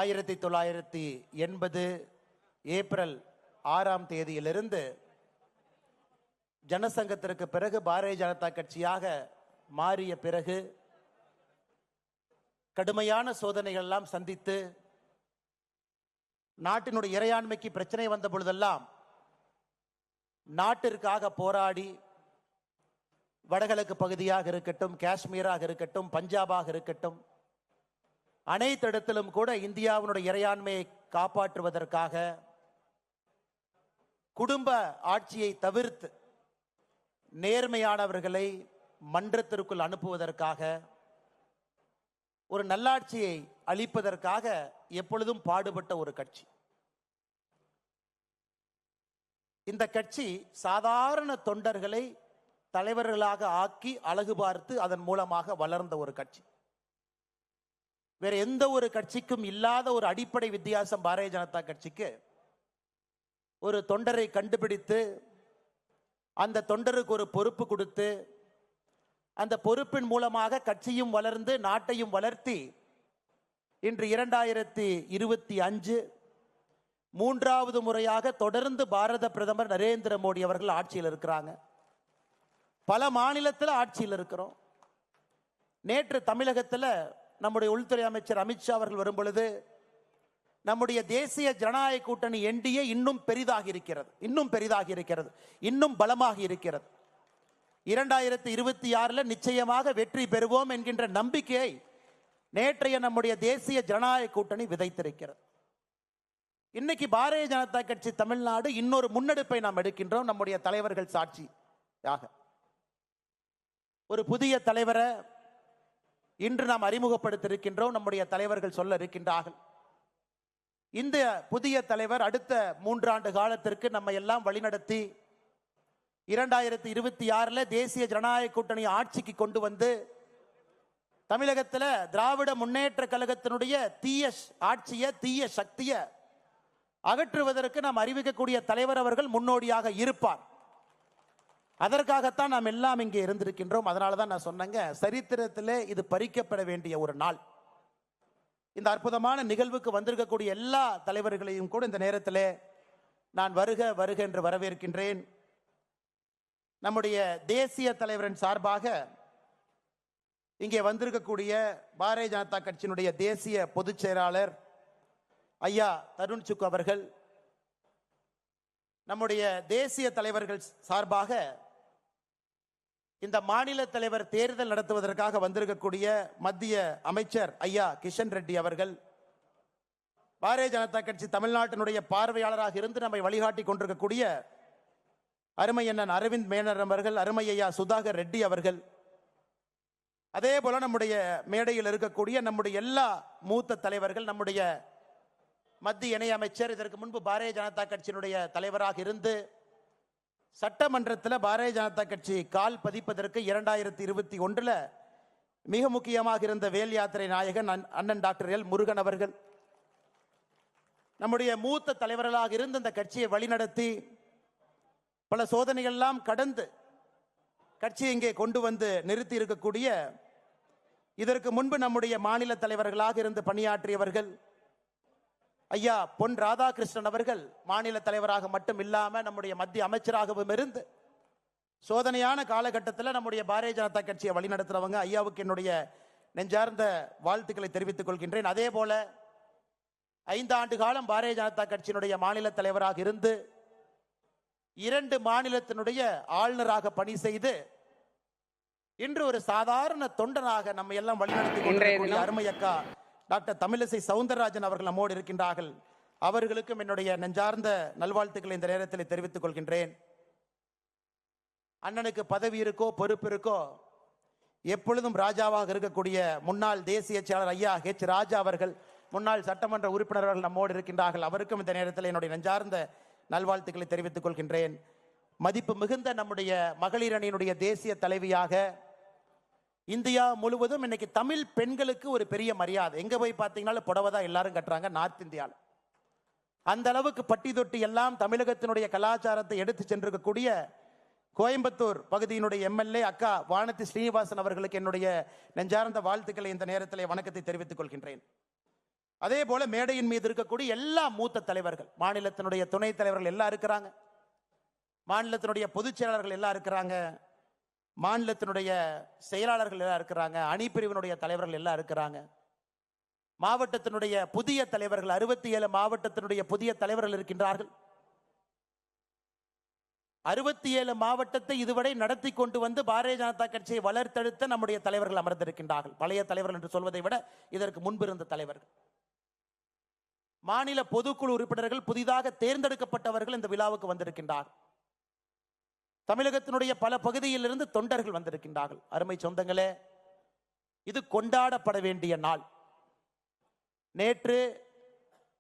1980 April 6ஆம் தேதியிலிருந்து ஜனசங்கத்திற்கு பிறகு பாரதிய ஜனதா கட்சியாக மாறிய பிறகு கடுமையான சோதனைகள் எல்லாம் சந்தித்து நாட்டினுடைய இறையாண்மைக்கு பிரச்சனை வந்த பொழுதெல்லாம் நாட்டிற்காக போராடி வடகிழக்கு பகுதியாக இருக்கட்டும், காஷ்மீராக இருக்கட்டும், பஞ்சாபாக இருக்கட்டும், அனைத்து இடத்திலும் கூட இந்தியாவினுடைய இறையாண்மையை காப்பாற்றுவதற்காக குடும்ப ஆட்சியை தவிர்த்து நேர்மையானவர்களை மன்றத்திற்குள் அனுப்புவதற்காக ஒரு நல்லாட்சியை அளிப்பதற்காக எப்பொழுதும் பாடுபட்ட ஒரு கட்சி. இந்த கட்சி சாதாரண தொண்டர்களை தலைவர்களாக ஆக்கி அழகு பார்த்து அதன் மூலமாக வளர்ந்த ஒரு கட்சி. வேற எந்த ஒரு கட்சிக்கும் இல்லாத ஒரு அடிப்படை வித்தியாசம் பாரதிய ஜனதா கட்சிக்கு. ஒரு தொண்டரை கண்டுபிடித்து அந்த தொண்டருக்கு ஒரு பொறுப்பு கொடுத்து அந்த பொறுப்பின் மூலமாக கட்சியும் வளர்ந்து நாட்டையும் வளர்த்தி இன்று 2025 மூன்றாவது முறையாக தொடர்ந்து பாரத பிரதமர் நரேந்திர மோடி அவர்கள் ஆட்சியில் இருக்கிறாங்க. பல மாநிலத்தில் ஆட்சியில் இருக்கிறோம். நேற்று தமிழகத்தில் நம்முடைய உள்துறை அமைச்சர் அமித்ஷா அவர்கள் வரும் பொழுது நம்முடைய தேசிய ஜனநாயக கூட்டணி என்டிஏ இன்னும் பெரிதாகி இருக்கிறது, இன்னும் பலமாக இருக்கிறது. 2026 நிச்சயமாக வெற்றி பெறுவோம் என்கின்ற நம்பிக்கையை நேற்றைய நம்முடைய தேசிய ஜனநாயக கூட்டணி விதைத்திருக்கிறது. இன்னைக்கு பாரதிய ஜனதா கட்சி தமிழ்நாடு இன்னொரு முன்னெடுப்பை நாம் எடுக்கின்றோம். நம்முடைய தலைவர்கள் சாட்சியாக ஒரு புதிய தலைவரை இன்று நாம் அறிமுகப்படுத்தியிருக்கின்றோம். நம்முடைய தலைவர்கள் சொல்ல இருக்கின்றார்கள். இந்த புதிய தலைவர் அடுத்த 3 ஆண்டு காலத்திற்கு நம்ம எல்லாம் வழிநடத்தி 2026 தேசிய ஜனநாயக கூட்டணி ஆட்சிக்கு கொண்டு வந்து தமிழகத்தில் திராவிட முன்னேற்ற கழகத்தினுடைய தீய ஆட்சியை, தீய சக்தியை அகற்றுவதற்கு நாம் அறிவிக்கக்கூடிய தலைவர் அவர்கள் முன்னோடியாக இருப்பார். அதற்காகத்தான் நாம் எல்லாம் இங்கே இருந்திருக்கின்றோம். அதனால தான் நான் சொன்னேங்க, சரித்திரத்திலே இது பறிக்கப்பட வேண்டிய ஒரு நாள். இந்த அற்புதமான நிகழ்வுக்கு வந்திருக்கக்கூடிய எல்லா தலைவர்களையும் கூட இந்த நேரத்தில் நான் வருக வருக என்று வரவேற்கின்றேன். நம்முடைய தேசிய தலைவரின் சார்பாக இங்கே வந்திருக்கக்கூடிய பாரதிய ஜனதா கட்சியினுடைய தேசிய பொதுச் செயலாளர் ஐயா தருண் சுக் அவர்கள், நம்முடைய தேசிய தலைவர்கள் சார்பாக இந்த மாநில தலைவர் தேர்தல் நடத்துவதற்காக வந்திருக்கக்கூடிய மத்திய அமைச்சர் ஐயா கிஷன் ரெட்டி அவர்கள், பாரதிய ஜனதா கட்சி தமிழ்நாட்டினுடைய பார்வையாளராக இருந்து நம்மை வழிகாட்டி கொண்டிருக்கக்கூடிய அருமை அண்ணன் அரவிந்த் மேனர் அவர்கள், அருமை ஐயா சுதாகர் ரெட்டி அவர்கள், அதே போல நம்முடைய மேடையில் இருக்கக்கூடிய நம்முடைய எல்லா மூத்த தலைவர்கள், நம்முடைய மத்திய இணை அமைச்சர், இதற்கு முன்பு பாரதிய ஜனதா கட்சியினுடைய தலைவராக இருந்து சட்டமன்றத்தில் பாரதிய ஜனதா கட்சி கால் பதிப்பதற்கு 2021 மிக முக்கியமாக இருந்த வேல் யாத்திரை நாயகன் அண்ணன் டாக்டர் எல் முருகன் அவர்கள், நம்முடைய மூத்த தலைவர்களாக இருந்து இந்த கட்சியை வழிநடத்தி பல சோதனைகள்லாம் கடந்து கட்சியை இங்கே கொண்டு வந்து நிறுத்தி இருக்கக்கூடிய, இதற்கு முன்பு நம்முடைய மாநில தலைவர்களாக இருந்து பணியாற்றியவர்கள் ஐயா பொன் ராதாகிருஷ்ணன் அவர்கள், மாநில தலைவராக மட்டும் இல்லாமல் நம்முடைய மத்திய அமைச்சராகவும் இருந்து சோதனையான காலகட்டத்தில் நம்முடைய பாரதிய ஜனதா கட்சியை வழிநடத்துறவங்க, ஐயாவுக்கு என்னுடைய நெஞ்சார்ந்த வாழ்த்துக்களை தெரிவித்துக் கொள்கின்றேன். அதே போல 5 ஆண்டு காலம் பாரதிய ஜனதா கட்சியினுடைய மாநில தலைவராக இருந்து 2 மாநிலத்தினுடைய ஆளுநராக பணி செய்து இன்று ஒரு சாதாரண தொண்டனாக நம்ம எல்லாம் வழிநடத்தி கொண்டிருக்கக்கூடிய அருமை அக்கா டாக்டர் தமிழிசை சவுந்தரராஜன் அவர்கள் நம்மோடு இருக்கின்றார்கள். அவர்களுக்கும் என்னுடைய நெஞ்சார்ந்த நல்வாழ்த்துக்களை இந்த நேரத்தில் தெரிவித்துக் கொள்கின்றேன். அண்ணனுக்கு பதவி இருக்கோ பொறுப்பு இருக்கோ, எப்பொழுதும் ராஜாவாக இருக்கக்கூடிய முன்னாள் தேசிய செயலாளர் ஐயா ஹெச் ராஜா அவர்கள், முன்னாள் சட்டமன்ற உறுப்பினர்கள் நம்மோடு இருக்கின்றார்கள். அவருக்கும் இந்த நேரத்தில் என்னுடைய நெஞ்சார்ந்த நல்வாழ்த்துக்களை தெரிவித்துக் கொள்கின்றேன். மதிப்பு மிகுந்த நம்முடைய மகளிர் அணியினுடைய தேசிய தலைவியாக இந்தியா முழுவதும் இன்னைக்கு தமிழ் பெண்களுக்கு ஒரு பெரிய மரியாதை. எங்க போய் பார்த்தீங்கன்னாலும் புடவை தான் எல்லாரும் கட்டுறாங்க நார்த் இந்தியாவில். அந்த அளவுக்கு பட்டி தொட்டி எல்லாம் தமிழகத்தினுடைய கலாச்சாரத்தை எடுத்து சென்றிருக்கக்கூடிய கோயம்புத்தூர் பகுதியினுடைய எம்எல்ஏ அக்கா வானதி ஸ்ரீனிவாசன் அவர்களுக்கு என்னுடைய நெஞ்சார்ந்த வாழ்த்துக்களை இந்த நேரத்தில் வணக்கத்தை தெரிவித்துக் கொள்கின்றேன். அதே போல மேடையின் மீது இருக்கக்கூடிய எல்லா மூத்த தலைவர்கள், மாநிலத்தினுடைய துணைத் தலைவர்கள் எல்லாம் இருக்கிறாங்க, மாநிலத்தினுடைய பொதுச் செயலாளர்கள் எல்லாம் இருக்கிறாங்க, மாநிலத்தினுடைய செயலாளர்கள் எல்லாம் இருக்கிறாங்க, அணிப்பிரிவினுடைய தலைவர்கள் எல்லாம் இருக்கிறாங்க, மாவட்டத்தினுடைய புதிய தலைவர்கள் 67 மாவட்டத்தினுடைய புதிய தலைவர்கள் இருக்கின்றார்கள். 67 மாவட்டத்தை இதுவரை நடத்தி கொண்டு வந்து பாரதிய ஜனதா கட்சியை வளர்த்தெடுத்த நம்முடைய தலைவர்கள் அமர்ந்திருக்கின்றார்கள். பழைய தலைவர்கள் என்று சொல்வதை விட இதற்கு முன்பு இருந்த தலைவர்கள். மாநில பொதுக்குழு உறுப்பினர்கள் புதிதாக தேர்ந்தெடுக்கப்பட்டவர்கள் இந்த விழாவுக்கு வந்திருக்கின்றார்கள். தமிழகத்தினுடைய பல பகுதியில் இருந்து தொண்டர்கள் வந்திருக்கின்றார்கள். அருமை சொந்தங்களே, இது கொண்டாடப்பட வேண்டிய நாள். நேற்று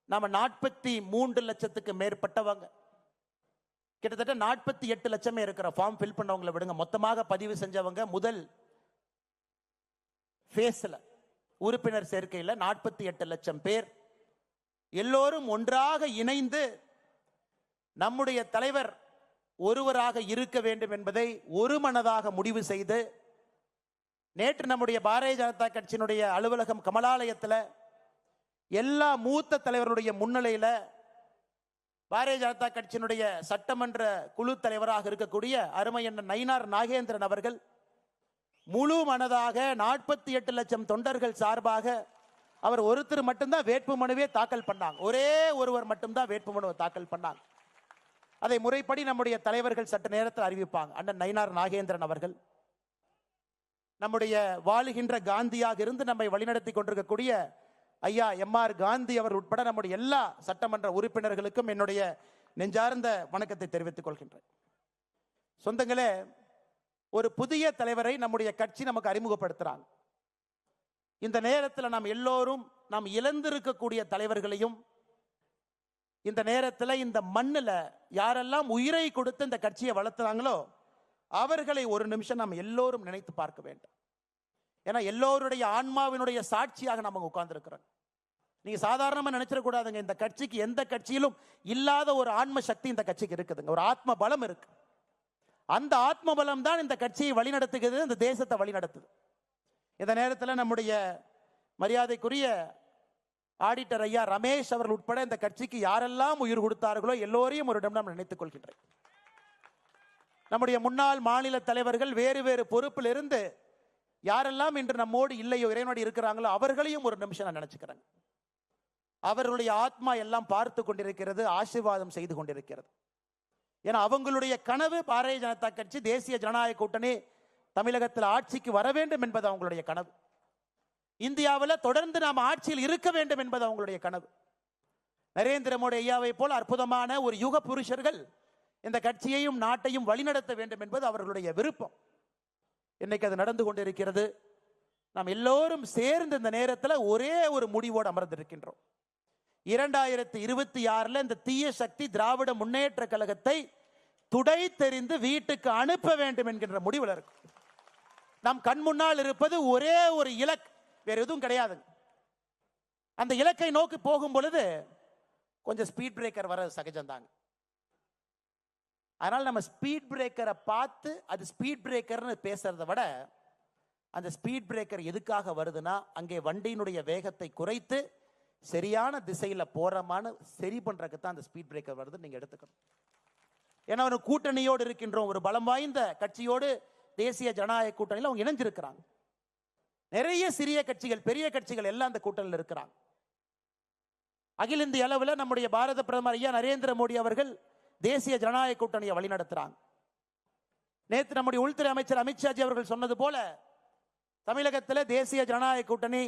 நாம 43 லட்சத்துக்கு மேற்பட்டவங்க, கிட்டத்தட்ட 48 லட்சமே இருக்கிற ஃபார்ம் ஃபில் பண்ணவங்களை விடுங்க, மொத்தமாக பதிவு செஞ்சவங்க முதல் ஃபேஸ்ல உறுப்பினர் சேர்க்கையில் 48 லட்சம் பேர் எல்லோரும் ஒன்றாக இணைந்து நம்முடைய தலைவர் ஒருவராக இருக்க வேண்டும் என்பதை ஒருமனதாக முடிவு செய்து நேற்று நம்முடைய பாரதிய ஜனதா கட்சியினுடைய அலுவலகம் கமலாலயத்தில் எல்லா மூத்த தலைவருடைய முன்னிலையில் பாரதிய ஜனதா கட்சியினுடைய சட்டமன்ற குழு தலைவராக இருக்கக்கூடிய அருமை அண்ணன் நயினார் நாகேந்திரன் அவர்கள் முழு மனதாக 48 லட்சம் தொண்டர்கள் சார்பாக அவர் ஒருத்தர் மட்டும்தான் வேட்புமனுவே தாக்கல் பண்ணாங்க. ஒரே ஒருவர் மட்டும்தான் வேட்புமனுவை தாக்கல் பண்ணாங்க. அதை முறைப்படி நம்முடைய தலைவர்கள் சட்ட நேரத்தில் அறிவிப்பாங்க. அண்ணன் நயினார் நாகேந்திரன் அவர்கள் நம்முடைய வாழுகின்ற காந்தியாக இருந்து நம்மை வழிநடத்தி கொண்டிருக்கக்கூடிய ஐயா எம்ஆர் காந்தி அவர் உட்பட நம்முடைய எல்லா சட்டமன்ற உறுப்பினர்களுக்கும் என்னுடைய நெஞ்சார்ந்த வணக்கத்தை தெரிவித்துக் கொள்கின்றேன். சொந்தங்களே, ஒரு புதிய தலைவரை நம்முடைய கட்சி நமக்கு அறிமுகப்படுத்துறாங்க. இந்த நேரத்தில் நாம் எல்லோரும் நாம் இழந்திருக்கக்கூடிய தலைவர்களையும், இந்த நேரத்தில் இந்த மண்ணில் யாரெல்லாம் உயிரை கொடுத்து இந்த கட்சியை வளர்த்துறாங்களோ அவர்களை ஒரு நிமிஷம் நாம் எல்லோரும் நினைத்து பார்க்க வேண்டும். ஏன்னா எல்லோருடைய ஆன்மாவினுடைய சாட்சியாக நம்ம உட்கார்ந்து இருக்கிறோம். நீங்க சாதாரணமா நினைச்சிடக்கூடாதுங்க. இந்த கட்சிக்கு எந்த கட்சியிலும் இல்லாத ஒரு ஆன்ம சக்தி இந்த கட்சிக்கு இருக்குதுங்க. ஒரு ஆத்ம பலம் இருக்கு. அந்த ஆத்ம பலம் தான் இந்த கட்சியை வழிநடத்துகிறது, இந்த தேசத்தை வழிநடத்துது. இந்த நேரத்தில் நம்முடைய மரியாதைக்குரிய ஆடிட்டர் ஐயா ரமேஷ் அவர்கள் உட்பட இந்த கட்சிக்கு யாரெல்லாம் உயிர் கொடுத்தார்களோ எல்லோரையும் ஒரு நிமிடம் நினைத்துக் கொள்கின்றேன். நம்முடைய முன்னாள் மாநில தலைவர்கள் வேறு வேறு பொறுப்பில் இருந்து யாரெல்லாம் இன்று நம்மோடு இல்லையோ, இறைவனோடு இருக்கிறாங்களோ அவர்களையும் ஒரு நிமிஷம் நான் நினைச்சுக்கிறேன். அவர்களுடைய ஆத்மா எல்லாம் பார்த்து கொண்டிருக்கிறது, ஆசீர்வாதம் செய்து கொண்டிருக்கிறது. ஏன்னா அவங்களுடைய கனவு பாரதிய ஜனதா கட்சி தேசிய ஜனநாயக கூட்டணி தமிழகத்தில் ஆட்சிக்கு வர வேண்டும் என்பது அவங்களுடைய கனவு. இந்தியாவில் தொடர்ந்து நாம் ஆட்சியில் இருக்க வேண்டும் என்பது அவங்களுடைய கனவு. நரேந்திர மோடி ஐயாவை போல் அற்புதமான ஒரு யுக புருஷர்கள் இந்த கட்சியையும் நாட்டையும் வழிநடத்த வேண்டும் என்பது அவர்களுடைய விருப்பம். இன்னைக்கு அது நடந்து கொண்டிருக்கிறது. நாம் எல்லோரும் சேர்ந்து இந்த நேரத்தில் ஒரே ஒரு முடிவோடு அமர்ந்திருக்கின்றோம். 2026 இந்த தீய சக்தி திராவிட முன்னேற்ற கழகத்தை துடை தெரிந்து வீட்டுக்கு அனுப்ப வேண்டும் என்கின்ற முடிவில் இருக்கும். நம் கண் முன்னால் இருப்பது ஒரே ஒரு இலக்கு, வேற எதுவும் கிடையாது. அந்த இலக்கை நோக்கி போகும் பொழுது கொஞ்சம் ஸ்பீட் பிரேக்கர் வர சகஜம்தாங்க. அதனால் நம்ம ஸ்பீட் பிரேக்கரை பார்த்து அது ஸ்பீட் பிரேக்கர்னு பேசுறதை விட அந்த ஸ்பீட் பிரேக்கர் எதுக்காக வருதுன்னா அங்கே வண்டியினுடைய வேகத்தை குறைத்து சரியான திசையில் போறமான சரி பண்றதுக்கு தான் அந்த ஸ்பீட் பிரேக்கர் வருது. நீங்க எடுத்துக்கணும். ஏன்னா ஒரு கூட்டணியோடு இருக்கின்றோம், ஒரு பலம் வாய்ந்த கட்சியோடு தேசிய ஜனநாயக கூட்டணியில் அவங்க இணைஞ்சிருக்கிறாங்க. நிறைய சிறிய கட்சிகள் பெரிய கட்சிகள் எல்லாம் அந்த கூட்டணியில் இருக்கிறாங்க. அகில இந்திய அளவில் நம்முடைய பாரத பிரதமர் ஐயா நரேந்திர மோடி அவர்கள் தேசிய ஜனநாயக கூட்டணியை வழிநடத்துறாங்க. நேற்று நம்முடைய உள்துறை அமைச்சர் அமித்ஷாஜி அவர்கள் சொன்னது போல தமிழகத்தில் தேசிய ஜனநாயக கூட்டணி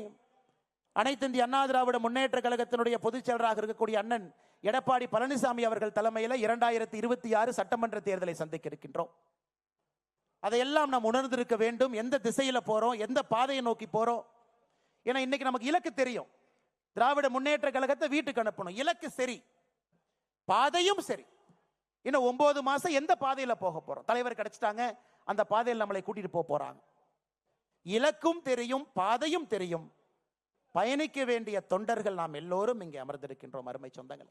அனைத்து இந்திய அண்ணா திராவிட முன்னேற்ற கழகத்தினுடைய பொதுச் செயலராக இருக்கக்கூடிய அண்ணன் எடப்பாடி பழனிசாமி அவர்கள் தலைமையில் 2026 சட்டமன்ற தேர்தலை சந்திக்க இருக்கின்றோம். அதையெல்லாம் நாம் உணர்ந்திருக்க வேண்டும். எந்த திசையில போறோம், எந்த பாதையை நோக்கி போறோம். ஏன்னா இன்னைக்கு நமக்கு இலக்கு தெரியும், திராவிட முன்னேற்ற கழகத்தை வீட்டுக்கு அனுப்பணும். இலக்கு சரி, பாதையும் சரி. இன்னும் 9 மாசம் எந்த பாதையில போக போறோம்? தலைவர் கிடைச்சிட்டாங்க, அந்த பாதையில் நம்மளை கூட்டிட்டு போறாங்க. இலக்கும் தெரியும், பாதையும் தெரியும். பயணிக்க வேண்டிய தொண்டர்கள் நாம் எல்லோரும் இங்கே அமர்ந்திருக்கின்றோம். அருமை சொந்தங்கள்,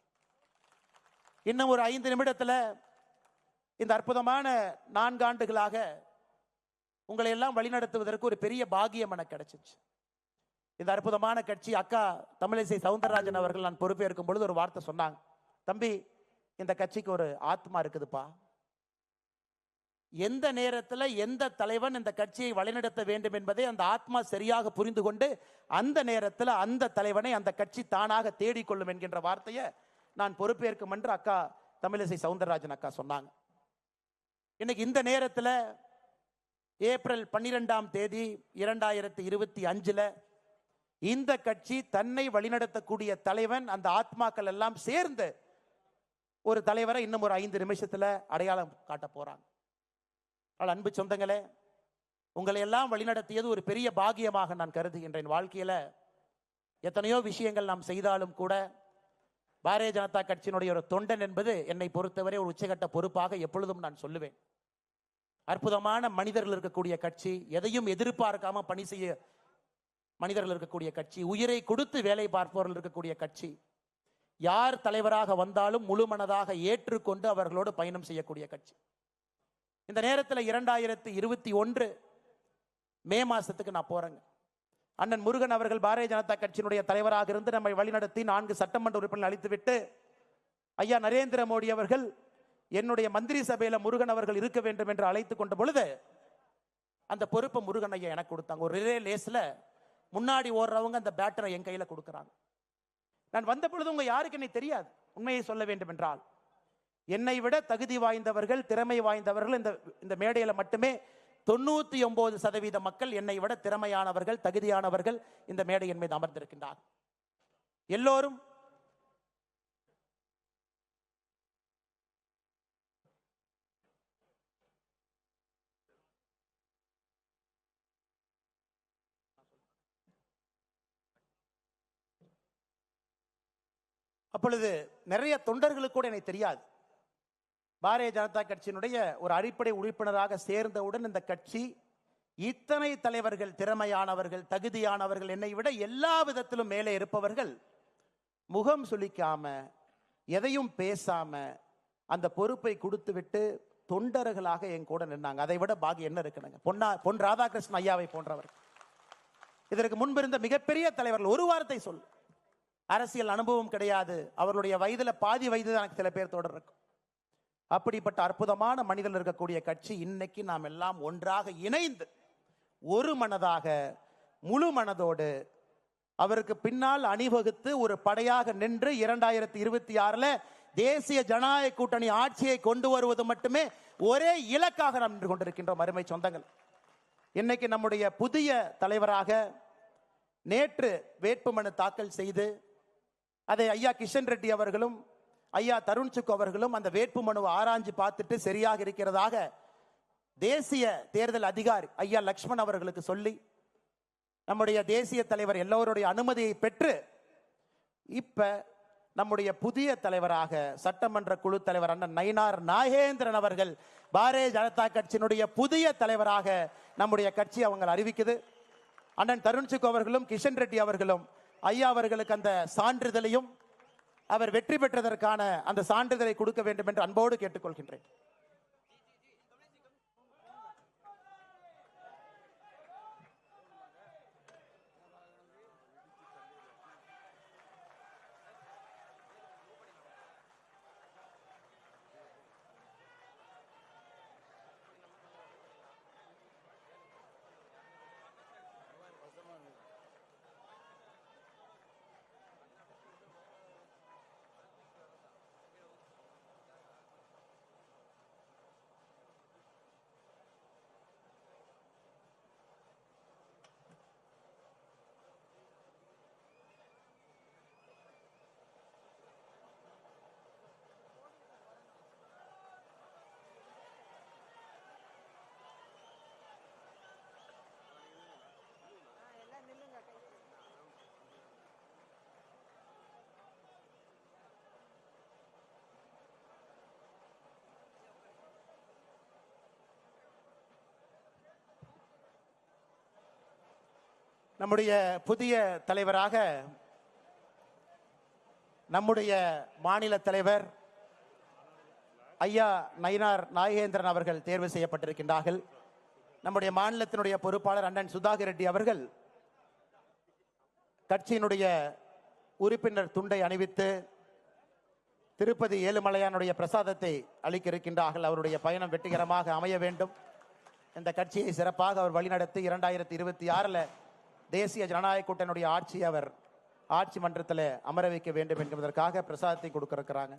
இன்னும் ஒரு 5 நிமிடத்தில் இந்த அற்புதமான 4 ஆண்டுகளாக உங்களை எல்லாம் வழிநடத்துவதற்கு ஒரு பெரிய பாக்கியம் எனக்கு கிடைச்சிச்சு. இந்த அற்புதமான கட்சி அக்கா தமிழிசை சவுந்தரராஜன் அவர்கள் நான் பொறுப்பேற்கும் பொழுது ஒரு வார்த்தை சொன்னாங்க, தம்பி இந்த கட்சிக்கு ஒரு ஆத்மா இருக்குதுப்பா, எந்த நேரத்தில் எந்த தலைவன் இந்த கட்சியை வழிநடத்த வேண்டும் என்பதை அந்த ஆத்மா சரியாக புரிந்து கொண்டு அந்த நேரத்தில் அந்த தலைவனை அந்த கட்சி தானாக தேடிக்கொள்ளும் என்கின்ற வார்த்தையை நான் பொறுப்பேற்கும் என்று அக்கா தமிழிசை சவுந்தரராஜன் அக்கா சொன்னாங்க. இன்னைக்கு இந்த நேரத்தில் ஏப்ரல் 12ஆம் தேதி 2025 இந்த கட்சி தன்னை வழிநடத்தக்கூடிய தலைவன் அந்த ஆத்மாக்கள் எல்லாம் சேர்ந்து ஒரு தலைவரை இன்னும் ஒரு 5 நிமிஷத்துல அடையாளம் காட்ட போறாங்க. அன்பு சொந்தங்களே, உங்களை எல்லாம் வழிநடத்தியது ஒரு பெரிய பாக்கியமாக நான் கருதுகின்றேன். வாழ்க்கையில எத்தனையோ விஷயங்கள் நாம் செய்தாலும் கூட பாரதிய ஜனதா கட்சியினுடைய ஒரு தொண்டன் என்பது என்னை பொறுத்தவரை ஒரு உச்சகட்ட பொறுப்பாக எப்பொழுதும் நான் சொல்லுவேன். அற்புதமான மனிதர்கள் இருக்கக்கூடிய கட்சி, எதையும் எதிர்பார்க்காம பணி செய்ய மனிதர்கள் இருக்கக்கூடிய கட்சி, உயிரை கொடுத்து வேலை பார்ப்பவர்கள் இருக்கக்கூடிய கட்சி, யார் தலைவராக வந்தாலும் முழு மனதாக ஏற்றுக்கொண்டு அவர்களோடு பயணம் செய்யக்கூடிய கட்சி. இந்த நேரத்தில் 2021 மே மாசத்துக்கு நான் போறேங்க. அண்ணன் முருகன் அவர்கள் பாரதிய ஜனதா கட்சியினுடைய தலைவராக இருந்து நம்மை வழிநடத்தி 4 சட்டமன்ற உறுப்பினர்கள் அளித்துவிட்டு ஐயா நரேந்திர மோடி அவர்கள் என்னுடைய மந்திரி சபையில முருகன் அவர்கள் இருக்க வேண்டும் என்று அழைத்து கொண்ட பொழுது அந்த பொறுப்பை முருகன் ஐயா எனக்கு கொடுத்தாங்க. ஒரு ரிலே லேஸ்ல முன்னாடி ஓடுறவங்க அந்த பேட்டரை என் கையில கொடுக்குறாங்க. நான் வந்த பொழுது உங்க யாருக்கு என்னை தெரியாது. உண்மையை சொல்ல வேண்டும் என்றால் என்னை விட தகுதி வாய்ந்தவர்கள், திறமை வாய்ந்தவர்கள் இந்த மேடையில மட்டுமே 99% மக்கள் என்னை விட திறமையானவர்கள், தகுதியானவர்கள் இந்த மேடையின் மீது அமர்ந்திருக்கின்றார். எல்லோரும் அப்பொழுது நிறைய தொண்டர்களுக்கு கூட எனக்கு தெரியாது. பாரதிய ஜனதா கட்சியினுடைய ஒரு அடிப்படை உறுப்பினராக சேர்ந்தவுடன் இந்த கட்சி இத்தனை தலைவர்கள், திறமையானவர்கள், தகுதியானவர்கள், என்னை விட எல்லா விதத்திலும் மேலே இருப்பவர்கள் முகம் சுளிக்காம எதையும் பேசாம அந்த பொறுப்பை கொடுத்து விட்டு தொண்டர்களாக என் கூட நின்னாங்க. அதை விட பாக்கி என்ன இருக்குனுங்க? பொன் ராதாகிருஷ்ணன் ஐயாவை போன்றவர், இதற்கு முன்பு இருந்த மிகப்பெரிய தலைவர்கள். ஒரு வார்த்தை சொல், அரசியல் அனுபவம் கிடையாது, அவர்களுடைய வயதுல பாதி வயது எனக்கு சில பேர் தொடர் இருக்கும். அப்படிப்பட்ட அற்புதமான மனிதர்கள் இருக்கக்கூடிய கட்சி இன்னைக்கு நாம் எல்லாம் ஒன்றாக இணைந்து ஒரு மனதாக முழு மனதோடு அவருக்கு பின்னால் அணிவகுத்து ஒரு படையாக நின்று 2026 தேசிய ஜனநாயக கூட்டணி ஆட்சியை கொண்டு வருவது மட்டுமே ஒரே இலக்காக நாம் நின்று கொண்டிருக்கின்றோம். அருமை சொந்தங்கள், இன்னைக்கு நம்முடைய புதிய தலைவராக நேற்று வேட்புமனு தாக்கல் செய்து அதை ஐயா கிஷன் ரெட்டி அவர்களும் ஐயா தருண் சுக் அவர்களும் அந்த வேட்புமனுவை ஆராய்ஞ்சு பார்த்துட்டு சரியாக இருக்கிறதாக தேசிய தேர்தல் அதிகாரி ஐயா லக்ஷ்மண் அவர்களுக்கு சொல்லி நம்முடைய தேசிய தலைவர் எல்லோருடைய அனுமதியை பெற்று இப்ப நம்முடைய புதிய தலைவராக சட்டமன்ற குழு தலைவர் அண்ணன் நயினார் நாகேந்திரன் அவர்கள் பாரதிய ஜனதா கட்சியினுடைய புதிய தலைவராக நம்முடைய கட்சி அவங்க அறிவிக்குது. அண்ணன் தருண் சுக் அவர்களும் கிஷன் ரெட்டி அவர்களும் ஐயா அவர்களுக்கு அந்த சான்றிதழையும் அவர் வெற்றி பெற்றதற்கான அந்த சான்றிதழை கொடுக்க வேண்டும் என்று அன்போடு கேட்டுக்கொள்கின்றேன். நம்முடைய புதிய தலைவராக நம்முடைய மாநில தலைவர் ஐயா நயினார் நாகேந்திரன் அவர்கள் தேர்வு செய்யப்பட்டிருக்கின்றார்கள். நம்முடைய மாநிலத்தினுடைய பொறுப்பாளர் அண்ணன் சுதாகர் ரெட்டி அவர்கள் கட்சியினுடைய உறுப்பினர் துண்டை அணிவித்து திருப்பதி ஏழுமலையானுடைய பிரசாதத்தை அளிக்க இருக்கின்றார்கள். அவருடைய பயணம் வெற்றிகரமாக அமைய வேண்டும். இந்த கட்சியை சிறப்பாக அவர் வழிநடத்தி 2026 தேசிய ஜனநாயக கூட்டணியுடைய ஆட்சியை அவர் ஆட்சி மன்றத்தில் அமர வைக்க வேண்டும் என்பதற்காக பிரசாதத்தை கொடுக்க இருக்கிறாங்க.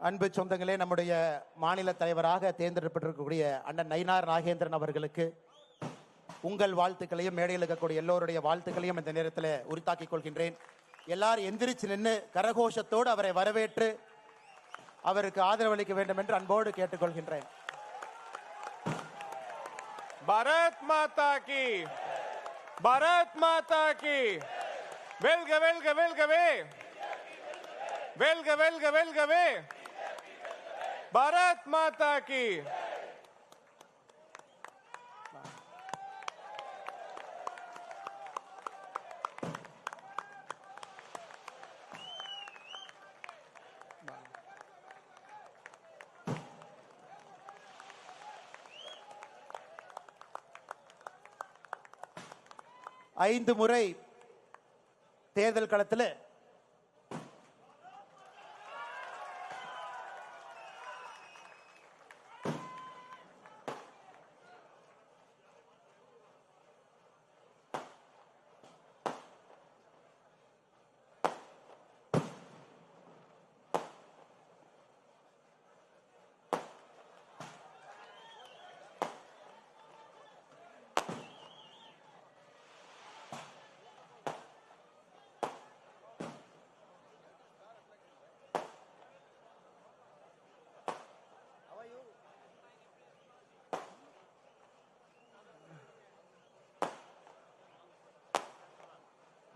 அன்பு சொந்தங்களே, நம்முடைய மாநில தலைவராக தேர்ந்தெடுக்கப்பட்டிருக்கக்கூடிய அண்ணன் நயினார் நாகேந்திரன் அவர்களுக்கு உங்கள் வாழ்த்துக்களையும் மேடையில் இருக்கக்கூடிய எல்லோருடைய வாழ்த்துக்களையும் இந்த நேரத்தில் உரித்தாக்கிக் கொள்கின்றேன். எல்லாரும் எந்திரிச்சு நின்று கரகோஷத்தோடு அவரை வரவேற்று அவருக்கு ஆதரவு அளிக்க வேண்டும் என்று அன்போடு கேட்டுக்கொள்கின்றேன். பாரத் மாதா கி, பாரத் மாதா கி, வெல்க வெல்க வெல்கவே, வெல்க வெல்க வெல்கவே, பாரத் மாதா கி. ஐந்து முறை தேர்தல் களத்தில்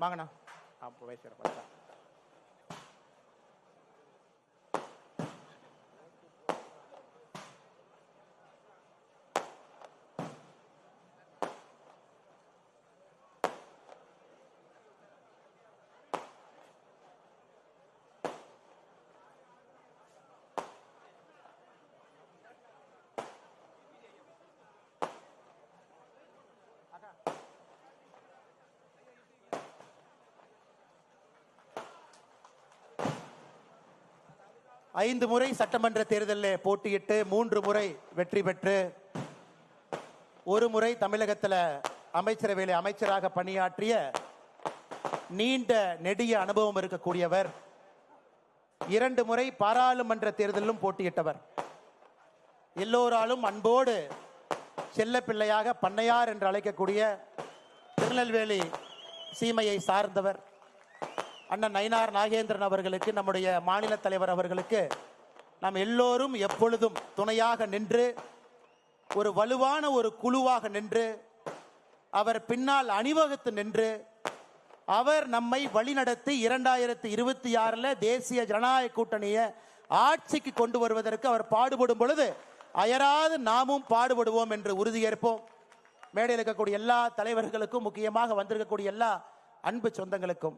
வாங்கண்ணா அப்போ வயசு பார்த்தா ஐந்து முறை சட்டமன்ற தேர்தலில் போட்டியிட்டு 3 முறை வெற்றி பெற்று ஒரு முறை தமிழகத்தில் அமைச்சரவையில் அமைச்சராக பணியாற்றிய நீண்ட நெடிய அனுபவம் இருக்கக்கூடியவர். 2 முறை பாராளுமன்ற தேர்தலிலும் போட்டியிட்டவர். எல்லோராலும் அன்போடு செல்ல பிள்ளையாக பண்ணையார் என்று அழைக்கக்கூடிய திருநெல்வேலி சீமையை சார்ந்தவர் அண்ணன் நயினார் நாகேந்திரன் அவர்களுக்கு, நம்முடைய மாநில தலைவர் அவர்களுக்கு நாம் எல்லோரும் எப்பொழுதும் துணையாக நின்று ஒரு வலுவான ஒரு குழுவாக நின்று அவர் பின்னால் அணிவகுத்து நின்று அவர் நம்மை வழிநடத்தி 2026 தேசிய ஜனநாயக கூட்டணியை ஆட்சிக்கு கொண்டு வருவதற்கு அவர் பாடுபடும் பொழுது அயராது நாமும் பாடுபடுவோம் என்று உறுதியேற்போம். மேடையில் இருக்கக்கூடிய எல்லா தலைவர்களுக்கும், முக்கியமாக வந்திருக்கக்கூடிய எல்லா அன்பு சொந்தங்களுக்கும்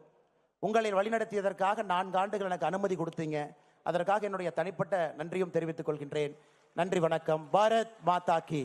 உங்களை வழிநடத்தியதற்காக 4 ஆண்டுகள் எனக்கு அனுமதி கொடுத்தீங்க. அதற்காக என்னுடைய தனிப்பட்ட நன்றியும் தெரிவித்துக் கொள்கின்றேன். நன்றி, வணக்கம். பாரத் மாதா கி.